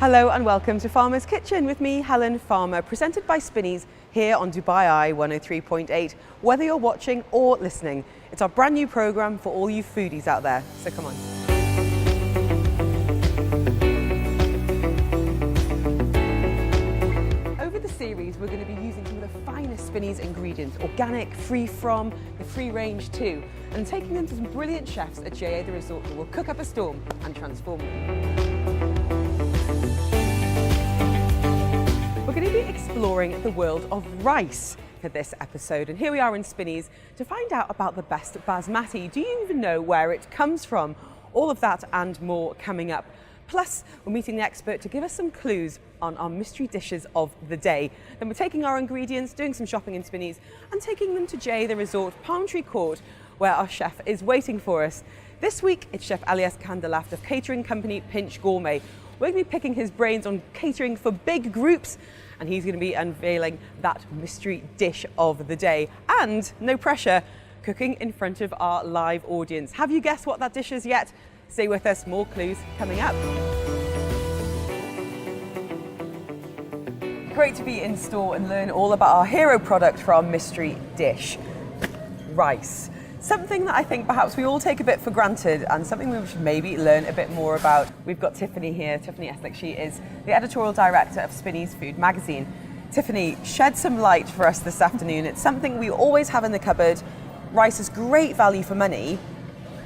Hello and welcome to Farmer's Kitchen with me, Helen Farmer, presented by Spinneys here on Dubai Eye 103.8. Whether you're watching or listening, it's our brand new programme for all you foodies out there, so come on. Over the series, we're going to be using some of the finest Spinneys ingredients, organic, free from, the free range too, and taking them to some brilliant chefs at JA The Resort who will cook up a storm and transform them. We're going to be exploring the world of rice for this episode, and here we are in Spinneys to find out about the best basmati. Do you even know where it comes from? All of that and more coming up. Plus, we're meeting the expert to give us some clues on our mystery dishes of the day. Then we're taking our ingredients, doing some shopping in Spinneys, and taking them to JA The Resort, Palm Tree Court, where our chef is waiting for us. This week, it's Chef Elias Kandalaft of catering company Pinch Gourmet. We're going to be picking his brains on catering for big groups, and he's going to be unveiling that mystery dish of the day. And, no pressure, cooking in front of our live audience. Have you guessed what that dish is yet? Stay with us, more clues coming up. Great to be in store and learn all about our hero product for our mystery dish, rice. Something that I think perhaps we all take a bit for granted and something we should maybe learn a bit more about. We've got Tiffany here, Tiffany Eslick. She is the editorial director of Spinneys Food magazine. Tiffany, shed some light for us this afternoon. It's something we always have in the cupboard. Rice is great value for money,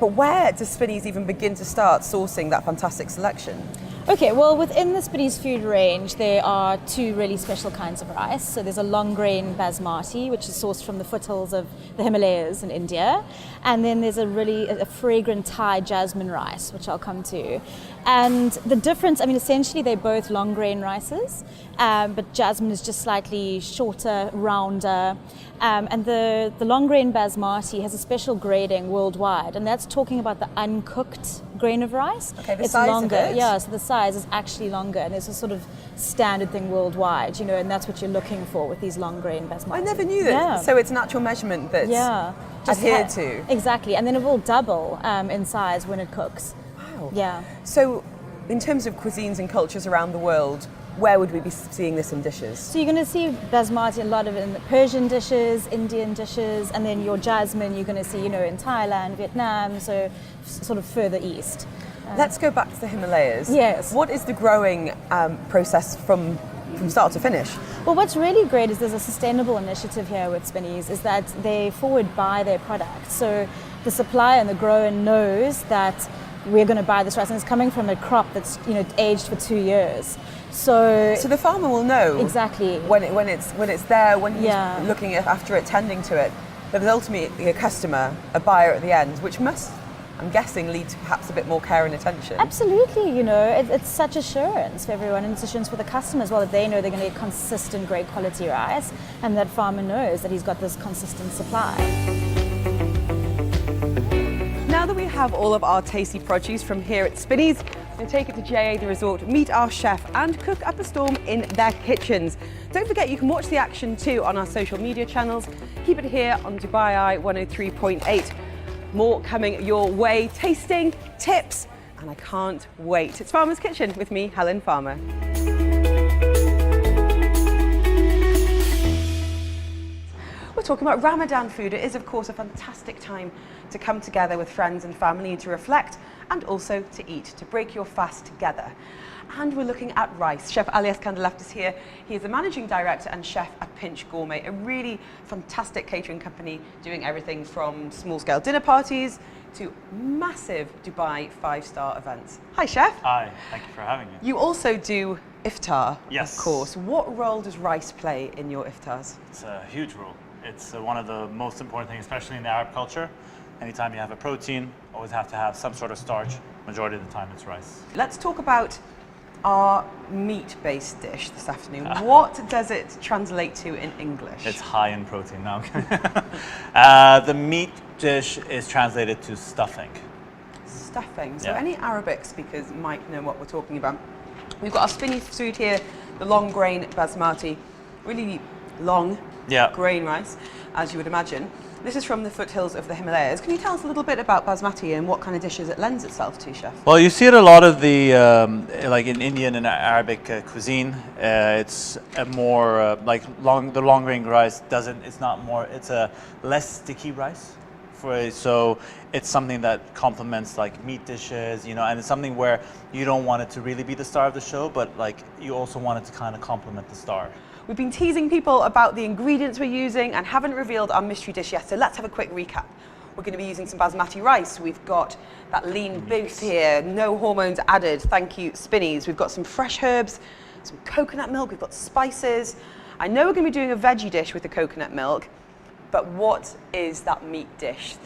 but where does Spinneys even begin to start sourcing that fantastic selection? Okay, well, within the Spinneys food range, there are two really special kinds of rice. So there's a long grain basmati, which is sourced from the foothills of the Himalayas in India. And then there's a fragrant Thai jasmine rice, which I'll come to. And the difference, essentially they're both long grain rices, but jasmine is just slightly shorter, rounder. And the long grain basmati has a special grading worldwide, and that's talking about the uncooked grain of rice. Okay, the it's size longer. of it? Yeah, so the size is actually longer, and it's a sort of standard thing worldwide, and that's what you're looking for with these long grain basmati. I never knew that. Yeah. So it's natural measurement that's adhered to. Exactly, and then it will double in size when it cooks. Wow. Yeah. So in terms of cuisines and cultures around the world, where would we be seeing this in dishes? So you're going to see basmati, a lot of it in the Persian dishes, Indian dishes, and then your jasmine you're going to see, in Thailand, Vietnam, so sort of further east. Let's go back to the Himalayas. Yes. What is the growing process from start to finish? Well, what's really great is there's a sustainable initiative here with Spinneys, is that they forward buy their product. So the supplier and the grower knows that we're going to buy this rice, and it's coming from a crop that's aged for 2 years. So the farmer will know exactly when it's there, when he's looking after it, tending to it. But there's ultimately a customer, a buyer at the end, which must, I'm guessing, lead to perhaps a bit more care and attention. Absolutely, it's such assurance for everyone, and it's assurance for the customer as well, that they know they're going to get consistent, great quality rice, and that farmer knows that he's got this consistent supply. Now that we have all of our tasty produce from here at Spinneys, we'll take it to JA The Resort, meet our chef and cook up a storm in their kitchens. Don't forget you can watch the action too on our social media channels. Keep it here on Dubai Eye 103.8. More coming your way, tasting, tips, and I can't wait. It's Farmer's Kitchen with me, Helen Farmer. We're talking about Ramadan food. It is, of course, a fantastic time to come together with friends and family to reflect and also to eat, to break your fast together. And we're looking at rice. Chef Elias Kandalaft is here. He is the managing director and chef at Pinch Gourmet, a really fantastic catering company doing everything from small-scale dinner parties to massive Dubai 5-star events. Hi, chef. Hi, thank you for having me. You also do iftar, yes, of course. What role does rice play in your iftars? It's a huge role. It's one of the most important things, especially in the Arab culture. Anytime you have a protein, always have to have some sort of starch. Majority of the time it's rice. Let's talk about our meat-based dish this afternoon. What does it translate to in English? It's high in protein now. The meat dish is translated to stuffing. Stuffing. So any Arabic speakers might know what we're talking about. We've got our Spinneys food here, the long grain basmati, really long grain rice, as you would imagine. This is from the foothills of the Himalayas. Can you tell us a little bit about basmati and what kind of dishes it lends itself to, Chef? Well, you see it a lot of the, like in Indian and Arabic cuisine. It's a more, the long grain rice it's a less sticky rice. So it's something that complements like meat dishes, and it's something where you don't want it to really be the star of the show, but like you also want it to kind of complement the star. We've been teasing people about the ingredients we're using and haven't revealed our mystery dish yet, so let's have a quick recap. We're going to be using some basmati rice. We've got that lean beef here, no hormones added, thank you, Spinneys. We've got some fresh herbs, some coconut milk, we've got spices. I know we're going to be doing a veggie dish with the coconut milk, but what is that meat dish?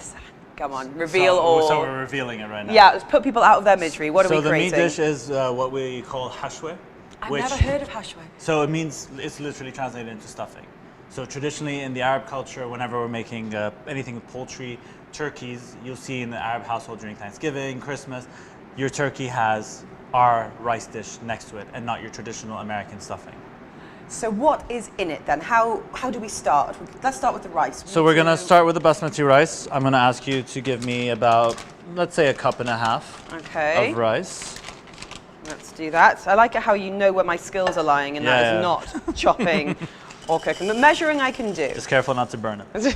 Come on, reveal all. So we're revealing it right now. Yeah, let's put people out of their misery. What are we creating? So the meat dish is what we call hashweh. I've never heard of hashweh. So it means, it's literally translated into stuffing. So traditionally in the Arab culture, whenever we're making anything with poultry, turkeys, you'll see in the Arab household during Thanksgiving, Christmas, your turkey has our rice dish next to it and not your traditional American stuffing. So what is in it then? How do we start? Let's start with the rice. So we're gonna start with the basmati rice. I'm gonna ask you to give me about, let's say, 1.5 cups of rice. Let's do that. I like it how you know where my skills are lying, and that is not chopping or cooking. But measuring I can do. Just careful not to burn it.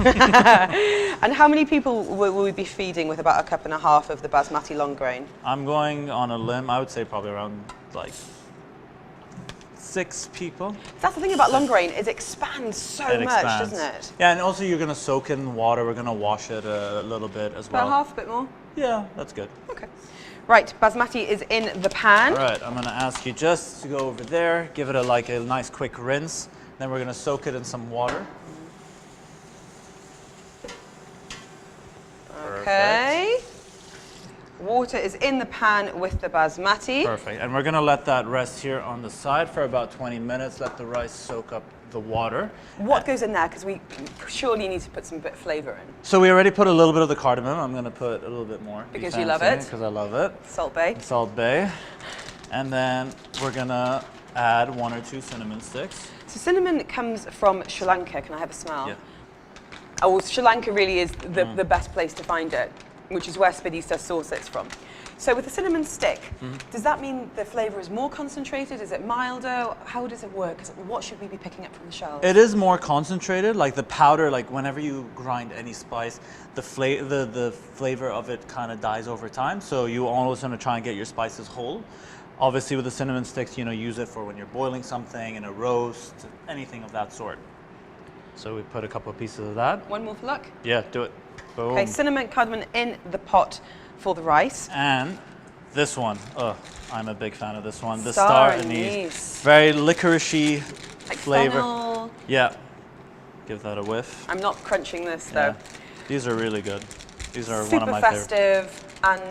And how many people will we be feeding with about 1.5 cups of the basmati long grain? I'm going on a limb. I would say probably around like 6 people. That's the thing about long grain, it expands so much, doesn't it? Yeah, and also you're gonna soak it in water. We're gonna wash it a little bit as well. About half, a bit more? Yeah, that's good. Okay. Right, basmati is in the pan. All right, I'm gonna ask you just to go over there, give it a nice quick rinse. Then we're gonna soak it in some water. Okay. Perfect. Water is in the pan with the basmati. Perfect, and we're gonna let that rest here on the side for about 20 minutes, let the rice soak up the water. What goes in there? Because we surely need to put some bit of flavor in. So we already put a little bit of the cardamom. I'm gonna put a little bit more. Because you love it? Because I love it. Salt Bay. Salt Bay. And then we're gonna add 1 or 2 cinnamon sticks. So cinnamon comes from Sri Lanka. Can I have a smell? Yeah. Oh, well, Sri Lanka really is the best place to find it, which is where Spinneys does source it from. So with the cinnamon stick, does that mean the flavor is more concentrated? Is it milder? How does it work? What should we be picking up from the shelves? It is more concentrated, like the powder, like whenever you grind any spice, the flavor of it kind of dies over time. So you always want to try and get your spices whole. Obviously with the cinnamon sticks, use it for when you're boiling something, in a roast, anything of that sort. So we put a couple of pieces of that. One more for luck? Yeah, do it. Boom. Okay, cinnamon, cardamom in the pot for the rice. And this one, I'm a big fan of this one. The star star anise. Very licoricey Like flavor. fennel. Yeah, give that a whiff. I'm not crunching this though. These are really good. These are Super one of my favorites. festive, and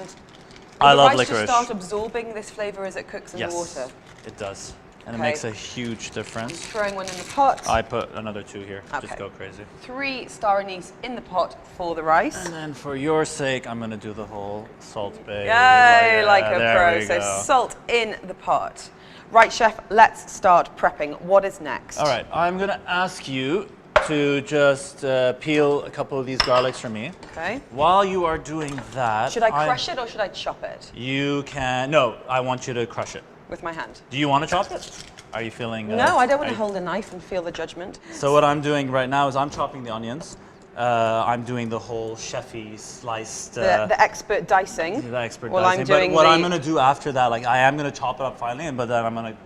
I love the rice licorice. just start absorbing this flavor as it cooks in the water. It does. And Okay. it makes a huge difference. Throwing one in the pot. I put another 2 here. Okay. Just go crazy. 3 star anise in the pot for the rice. And then for your sake, I'm gonna do the whole Salt Bay. Yay, like a there pro. we So go. salt in the pot. Right, chef, let's start prepping. What is next? All right, I'm gonna ask you to just peel a couple of these garlics for me. Okay. While you are doing that, Should I crush it or should I chop it? You can. No, I want you to crush it. With my hand. Do you want to chop it? Are you feeling? No, I don't want to hold a knife and feel the judgment. So what I'm doing right now is I'm chopping the onions. I'm doing the whole chefy sliced. The expert dicing. The expert Well, dicing. I'm doing but what I'm gonna do after that, like I am gonna chop it up finally, but then I'm gonna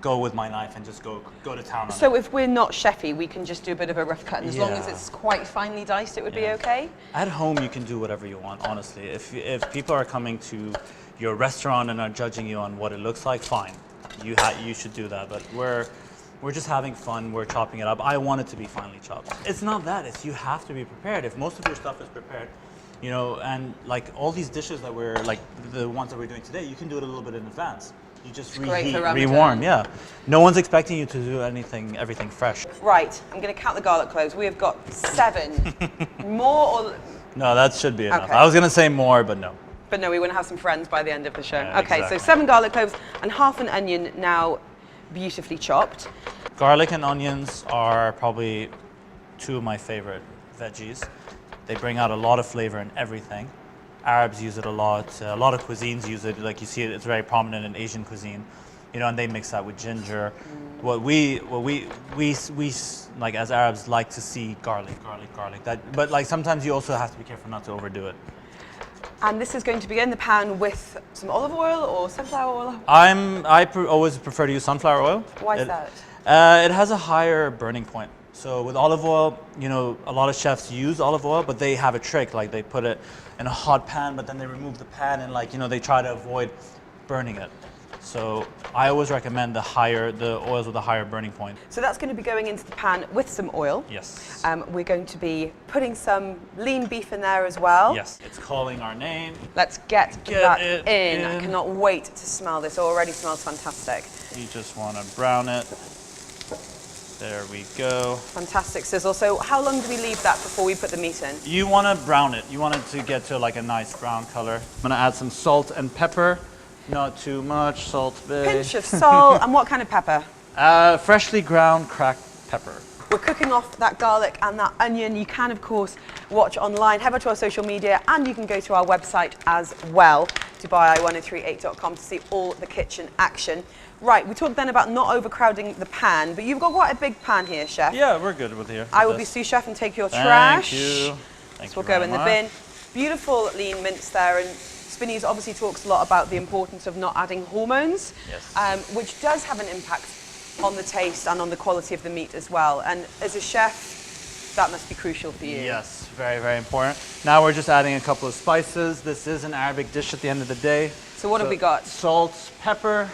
go with my knife and just go to town on it. So if we're not chefy, we can just do a bit of a rough cut, and as long as Yeah. it's quite finely diced, it would be okay? At home, you can do whatever you want, honestly. If people are coming to your restaurant and are judging you on what it looks like, fine. You should do that. But we're just having fun. We're chopping it up. I want it to be finely chopped. It's not that. It's you have to be prepared. If most of your stuff is prepared, and like all these dishes that we're like the ones that we're doing today, you can do it a little bit in advance. You just reheat, rewarm. Yeah. No one's expecting you to do everything fresh. Right, I'm going to count the garlic cloves. We have got 7. More or... No, that should be enough. Okay. I was going to say more, but no. But no, we want to have some friends by the end of the show. Yeah, okay, exactly. so 7 garlic cloves and half an onion now beautifully chopped. Garlic and onions are probably 2 of my favorite veggies. They bring out a lot of flavor in everything. Arabs use it a lot. A lot of cuisines use it. Like you see it, it's very prominent in Asian cuisine. You know, and they mix that with ginger. What we like as Arabs like to see garlic. But like sometimes you also have to be careful not to overdo it. And this is going to be in the pan with some olive oil or sunflower oil? Always prefer to use sunflower oil. Why is that? It has a higher burning point. So with olive oil, you know, a lot of chefs use olive oil, but they have a trick. Like they put it in a hot pan, but then they remove the pan and like, you know, they try to avoid burning it. So I always recommend the oils with a higher burning point. So that's going to be going into the pan with some oil. Yes. We're going to be putting some lean beef in there as well. Yes, it's calling our name. Let's get that it in. I in. cannot wait to smell this. It already smells fantastic. You just want to brown it. There we go. Fantastic sizzle. So how long do we leave that before we put the meat in? You want to brown it. You want it to get to like a nice brown color. I'm going to add some salt and pepper. Not too much, salt big. Pinch of salt. And what kind of pepper? Freshly ground cracked pepper. We're cooking off that garlic and that onion. You can, of course, watch online, head over to our social media, and you can go to our website as well, Dubai1038.com, to see all the kitchen action. Right, we talked then about not overcrowding the pan, but you've got quite a big pan here, Chef. Yeah, we're good with here. I will be sous chef and take your trash. Thank you. This will go in the bin. Beautiful lean mince there, and Spinneys obviously talks a lot about the importance of not adding hormones, Yes. which does have an impact on the taste and on the quality of the meat as well. And as a chef, that must be crucial for you. Yes, very, very important. Now we're just adding a couple of spices. This is an Arabic dish at the end of the day. So what have we got? Salt, pepper,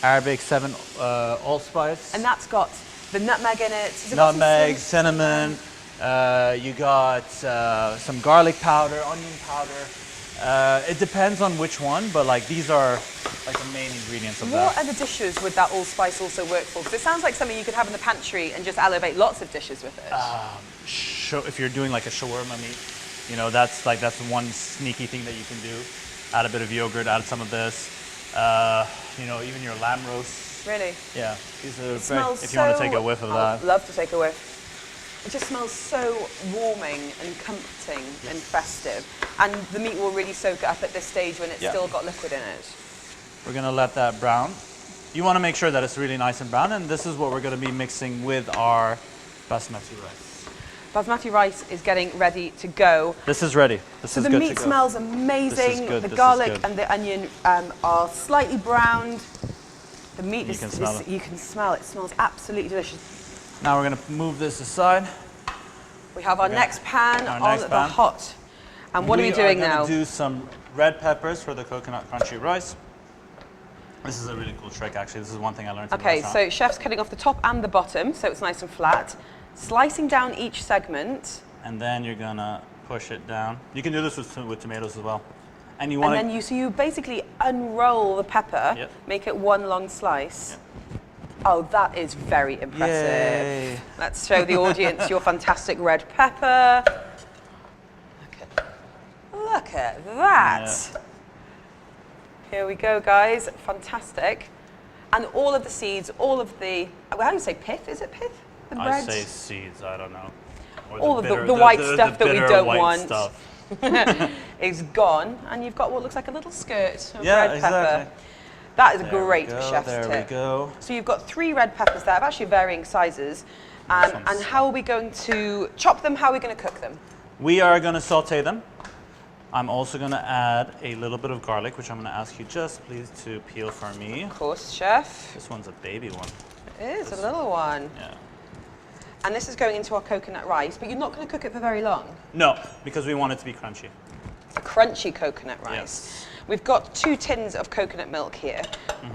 Arabic 7 allspice. And that's got the nutmeg in it. Has it got some Nutmeg, cinnamon? cinnamon. You got some garlic powder, onion powder. It depends on which one, but like these are like the main ingredients of What that. other dishes would that allspice also work for? Because it sounds like something you could have in the pantry and just elevate lots of dishes with it. If you're doing like a shawarma meat, you know, that's one sneaky thing that you can do. Add a bit of yogurt, add some of this. You know, even your lamb roast. Really? Yeah, these are It smells if you want to take a whiff of I'd that. love to take a whiff. It just smells so warming and comforting and festive. And the meat will really soak it up at this stage when it's still got liquid in it. We're gonna let that brown. You want to make sure that it's really nice and brown, and this is what we're gonna be mixing with our basmati rice. Basmati rice is getting ready to go. This is ready. This So is the good meat to go. smells amazing. This is good, The this is garlic good. and the onion are slightly browned. The meat You can smell it. You can smell it. It smells absolutely delicious. Now we're gonna move this aside. We have our next pan Our on next the pan. hot. And what are we doing We are now? gonna do some red peppers for the coconut crunchy rice. This is a really cool trick, actually. This is one thing I learned. Okay, so chef's cutting off the top and the bottom, so it's nice and flat. Slicing down each segment. and then you're gonna push it down. You can do this with tomatoes as well. And you want And then you basically unroll the pepper, Yep. make it one long slice. Yep. Oh, that is very impressive. Yay. Let's show the audience your fantastic red pepper. Look at that. Yeah. Here we go, guys. Fantastic. And all of the seeds, all of the, how do you say pith? Is it pith? The I bread? say seeds, I don't know. Or All of bitter- the white stuff that we bitter don't white want. Stuff. is gone, and you've got what looks like a little skirt of Yeah, red exactly. pepper. That is a There we great go, chef's there tip. we go. So you've got 3 red peppers there, of actually varying sizes. This And one's- how are we going to chop them? How are we going to cook them? We are gonna saute them. I'm also gonna add a little bit of garlic, which I'm gonna ask you just please to peel for me. Of course, chef. This one's a baby one. It is a little one. Yeah. And this is going into our coconut rice, but you're not going to cook it for very long. No, because we want it to be crunchy. A crunchy coconut rice. Yes. We've got 2 tins of coconut milk here.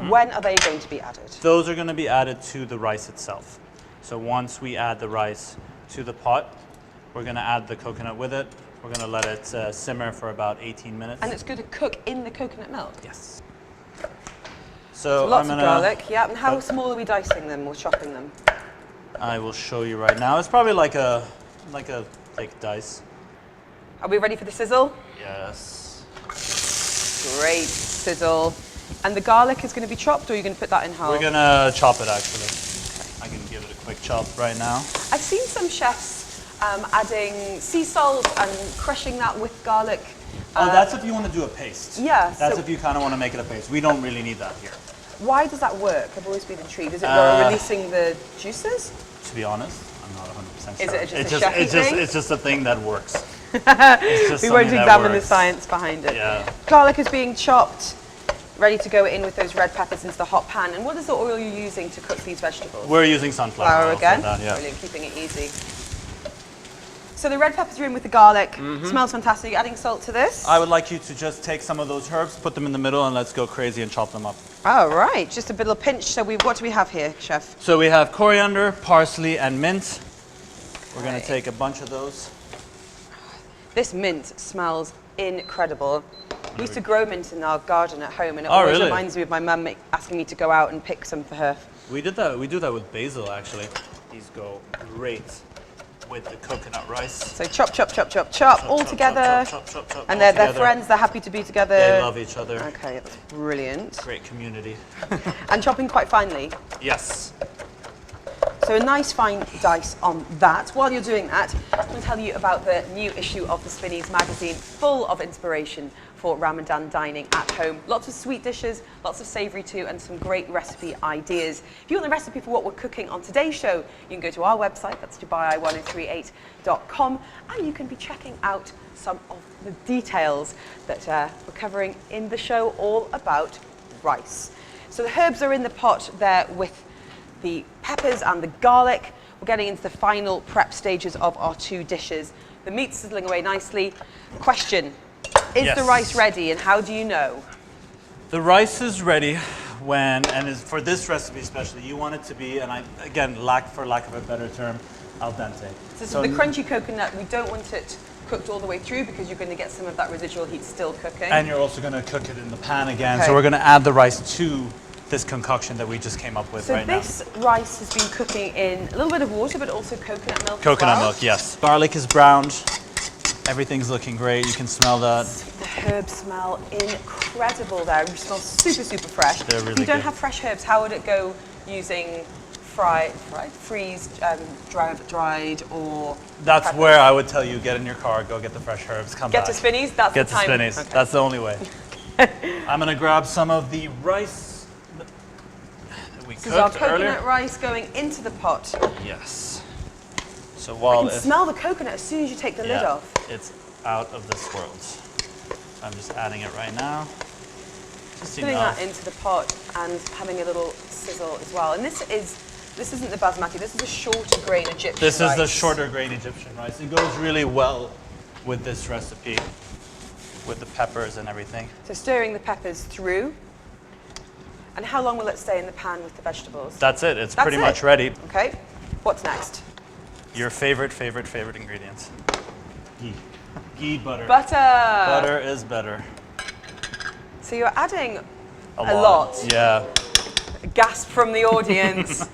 When are they going to be added? Those are gonna be added to the rice itself. So once we add the rice to the pot, we're gonna add the coconut with it. We're gonna let it simmer for about 18 minutes. And it's going to cook in the coconut milk. Yes. So So lots I'm of gonna, garlic. Yeah, and how small are we dicing them or chopping them? I will show you right now. It's probably like a dice. Are we ready for the sizzle? Yes. Great sizzle. And the garlic is going to be chopped, or are you going to put that in half? We're gonna chop it actually. I can give it a quick chop right now. I've seen some chefs adding sea salt and crushing that with garlic. Oh, that's if you want to do a paste. Yeah. That's so if you kind of want to make it a paste. We don't really need that here. why does that work? I've always been intrigued. Is it where we're releasing the juices? To be honest, I'm not 100% sure. Is it just a chefy thing? It's just a thing that works. It's just We won't something that examine the works. science behind it. Yeah. Garlic is being chopped, ready to go in with those red peppers into the hot pan. And what is the oil you're using to cook these vegetables? We're using sunflower Flour oil again. for that, yeah. Brilliant, keeping it easy. So the red peppers are in with the garlic. Mm-hmm. Smells fantastic. Adding salt to this. I would like you to just take some of those herbs, put them in the middle, and let's go crazy and chop them up. All right, just a bit of a pinch. So what do we have here, Chef? So we have coriander, parsley, and mint. We're going to take a bunch of those. This mint smells incredible. We used to grow mint in our garden at home, and it Oh, always really? reminds me of my mum asking me to go out and pick some for her. We did that. We do that with basil, actually. These go great with the coconut rice. So chop, chop, chop, chop, chop, all chop, together. chop, chop, chop, And all they're together. friends, they're happy to be together. They love each other. Okay, that's brilliant. Great community. And chopping quite finely. Yes. So a nice fine dice on that. While you're doing that, I'm going to tell you about the new issue of the Spinneys magazine, full of inspiration for Ramadan dining at home. Lots of sweet dishes, lots of savoury too, and some great recipe ideas. If you want the recipe for what we're cooking on today's show, you can go to our website, that's dubai1038.com, and you can be checking out some of the details that we're covering in the show, all about rice. So the herbs are in the pot there with the peppers and the garlic. We're getting into the final prep stages of our two dishes. The meat's sizzling away nicely. Question, is Yes. the rice ready, and how do you know? The rice is ready when, and is for this recipe especially, you want it to be, and again, for lack of a better term, al dente. So the crunchy coconut, we don't want it cooked all the way through because you're going to get some of that residual heat still cooking. And you're also going to cook it in the pan again. Okay. So we're going to add the rice to this concoction that we just came up with So right now. this rice has been cooking in a little bit of water, but also coconut milk. Coconut as well. milk, yes. Garlic is browned. Everything's looking great. You can smell that. The herbs smell incredible there. They smell super, super fresh. They're really if you don't good. have fresh herbs, how would it go using freezed, dried, or That's peppers? where I would tell you, get in your car, go get the fresh herbs, come Get back. to Spinneys. That's Get the to time. Spinneys. Okay. That's the only way. I'm going to grab some of the rice that we This is our cooked coconut earlier. rice going into the pot. Yes. So You while can smell the coconut as soon as you take the lid off. it's out of this world. So I'm just adding it right now. Just Putting enough. that into the pot and having a little sizzle as well. And this isn't the basmati. This is a shorter grain Egyptian This is the rice. shorter grain Egyptian rice. It goes really well with this recipe, with the peppers and everything. So stirring the peppers through. And how long will it stay in the pan with the vegetables? That's it. It's That's pretty it. much ready. Okay. What's next? Your favorite ingredients. Ghee. Ghee, butter. Butter. Butter is better. So you're adding A lot. Yeah. A gasp from the audience.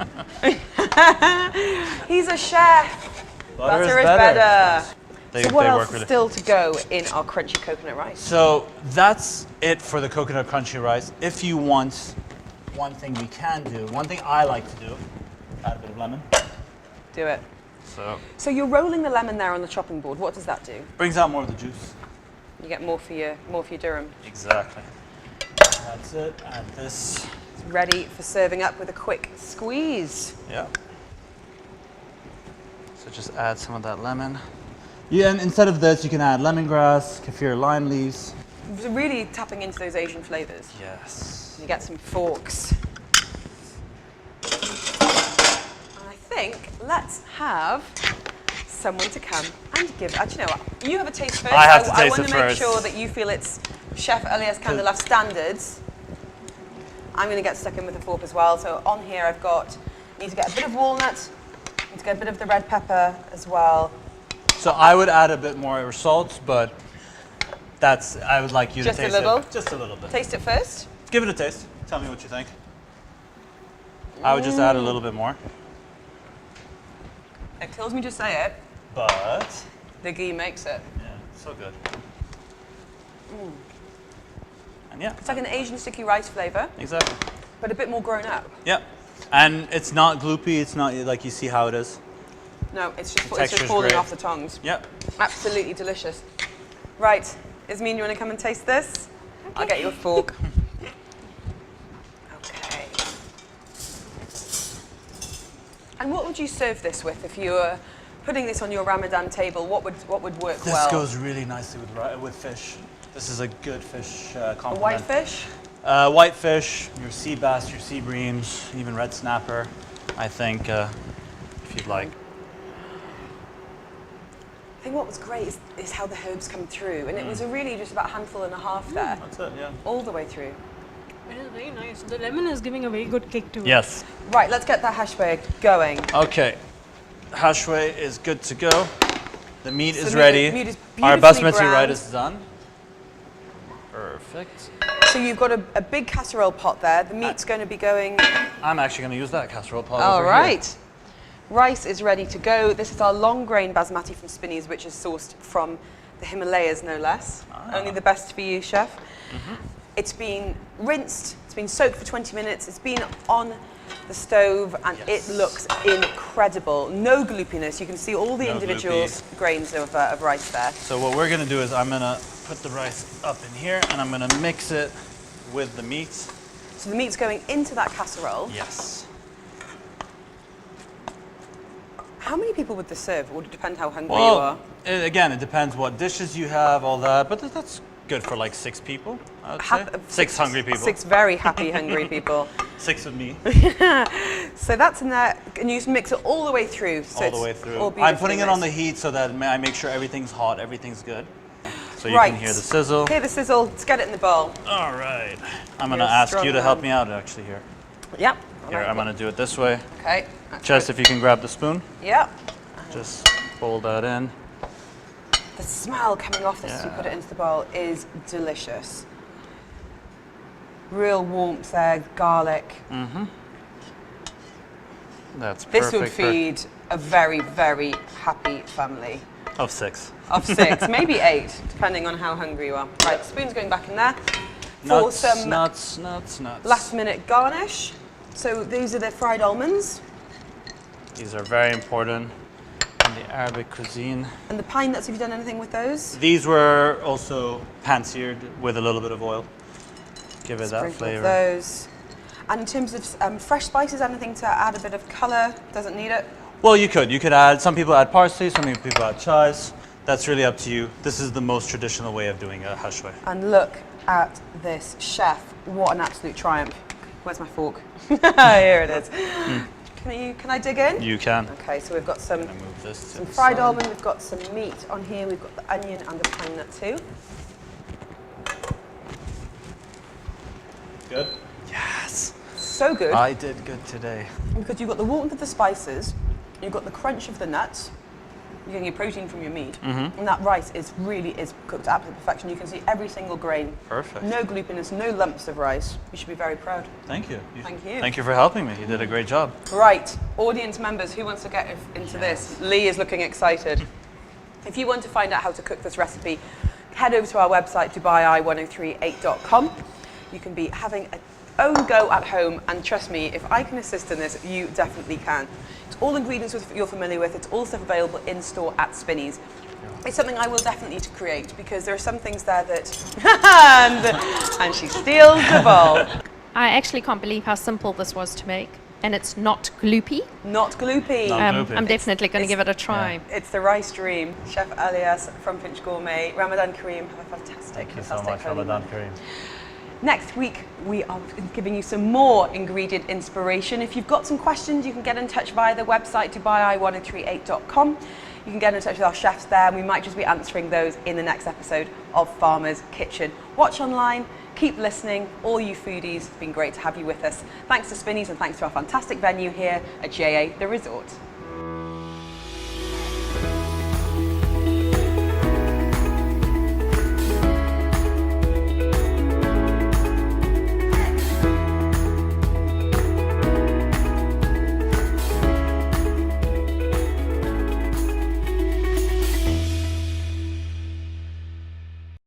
He's a chef. Butter is better. They, So what they else work is really. still to go in our crunchy coconut rice? So that's it for the coconut crunchy rice. If you want, one thing we can do, one thing I like to do, add a bit of lemon. Do it. So So you're rolling the lemon there on the chopping board. What does that do? brings out more of the juice. You get more for your durum. Exactly. That's it. Add this. It's ready for serving up with a quick squeeze. Yeah. So just add some of that lemon. Yeah, and instead of this, you can add lemongrass, kaffir lime leaves. Really tapping into those Asian flavors. Yes. You get some forks. And I think let's have someone to come and give. Actually, you know what? You have a taste first. I have to I taste want it to make first. sure that you feel it's Chef Elias Kandalaft standards. I'm going to get stuck in with a fork as well. So on here, I've got. Need to get a bit of walnut. Need to get a bit of the red pepper as well. So I would add a bit more salt, but I would like you Just to a taste little? it. Just a little bit. Taste it first. Give it a taste. Tell me what you think. I would just add a little bit more, It kills me to say it. but The ghee makes it. yeah, so good. And yeah, It's like an Asian sticky rice flavor, exactly. but a bit more grown up. Yeah, and it's not gloopy. It's not like you see how it is. No, it's just texture's falling great. off the tongs. Yep. Absolutely delicious. Right, Ismeen, you want to come and taste this? Okay. I'll get you a fork. Okay. And what would you serve this with if you were putting this on your Ramadan table? What would work This well? goes really nicely with fish. This is a good fish complement. A white fish? White fish, your sea bass, your sea breams, even red snapper, I think, if you'd like. I think what was great is how the herbs come through, and it was really just about a handful and a half there. That's it, yeah. All the way through. It is very nice. The lemon is giving a very good kick to it. Yes. Right, let's get that hashweh going. Okay. Hashweh is good to go. The meat So is meat- ready. meat is Our beautifully basmati browned. rice is done. Perfect. So you've got a big casserole pot there. The meat's going to be going. I'm actually going to use that casserole pot All over here. right. Rice is ready to go. This is our long grain basmati from Spinneys, which is sourced from the Himalayas, no less. Only the best for you, chef. It's been rinsed, it's been soaked for 20 minutes, it's been on the stove, and Yes. it looks incredible. No gloopiness. You can see all the No individual grains of rice there. So what we're going to do is I'm going to put the rice up in here and I'm going to mix it with the meat. So the meat's going into that casserole. Yes. How many people would this serve? Or would it depend how hungry you are? Well, again, it depends what dishes you have, all that, but that's good for like 6 people, I would say. Six hungry people. 6 very happy, hungry people. 6 with me. So that's in there, and you just mix it all the way through. So All the it's way through. all I'm beautifully putting it on the nice. heat so that I make sure everything's hot, everything's good. So you Right. can hear the sizzle. Hear the sizzle, let's get it in the bowl. All right. I'm You're going to a ask strong you to help man. me out actually here. Yep. Here, I'm going to do it this way. Okay. Jess, if you can grab the spoon, Yep. just fold that in. The smell coming off this as you Yeah. put it into the bowl is delicious. Real warmth there, garlic. That's perfect. This would feed a very, very happy family Of 6. of 6, maybe 8, depending on how hungry you are. Right, spoon's going back in there for Nuts, some nuts. last minute garnish. So these are the fried almonds These are very important in the Arabic cuisine. and the pine nuts. Have you done anything with those? These were also pan-seared with a little bit of oil. Give it that Sprinkle of flavor. those. And in terms of fresh spices, anything to add a bit of colour? Doesn't need it. Well, you could add, some people add parsley, some people add chives. That's really up to you. This is the most traditional way of doing a hashweh. And look at this, chef. What an absolute triumph. Where's my fork? Here it is. Can I dig in? You can. Okay, so we've got some I'm gonna move this to some the fried side. almond, we've got some meat on here, we've got the onion and the pine nut too. Good? Yes. So good, I did good today. because you've got the warmth of the spices, you've got the crunch of the nuts, you're getting your protein from your meat, and that rice is cooked to absolute perfection. You can see every single grain. Perfect. No gloopiness, no lumps of rice. You should be very proud. Thank you. Thank you. Thank you for helping me. You did a great job. Right, audience members, who wants to get into this? Lee is looking excited. If you want to find out how to cook this recipe, head over to our website, dubai1038.com. You can be having an own go at home, and trust me, if I can assist in this, you definitely can. It's all ingredients you're familiar with. It's all stuff available in store at Spinneys. It's something I will definitely need to create, because there are some things there that... and she steals the bowl. I actually can't believe how simple this was to make, and it's not gloopy. Not gloopy. Not gloopy. I'm definitely going to give it a try. It's the rice dream. Chef Elias from Pinch Gourmet. Ramadan Kareem. Have a fantastic, Thank you so fantastic much, holy Ramadan month. Kareem. Next week, we are giving you some more ingredient inspiration. If you've got some questions, you can get in touch via the website, dubai1038.com. You can get in touch with our chefs there, and we might just be answering those in the next episode of Farmer's Kitchen. Watch online, keep listening. All you foodies, it's been great to have you with us. Thanks to Spinneys and thanks to our fantastic venue here at JA The Resort.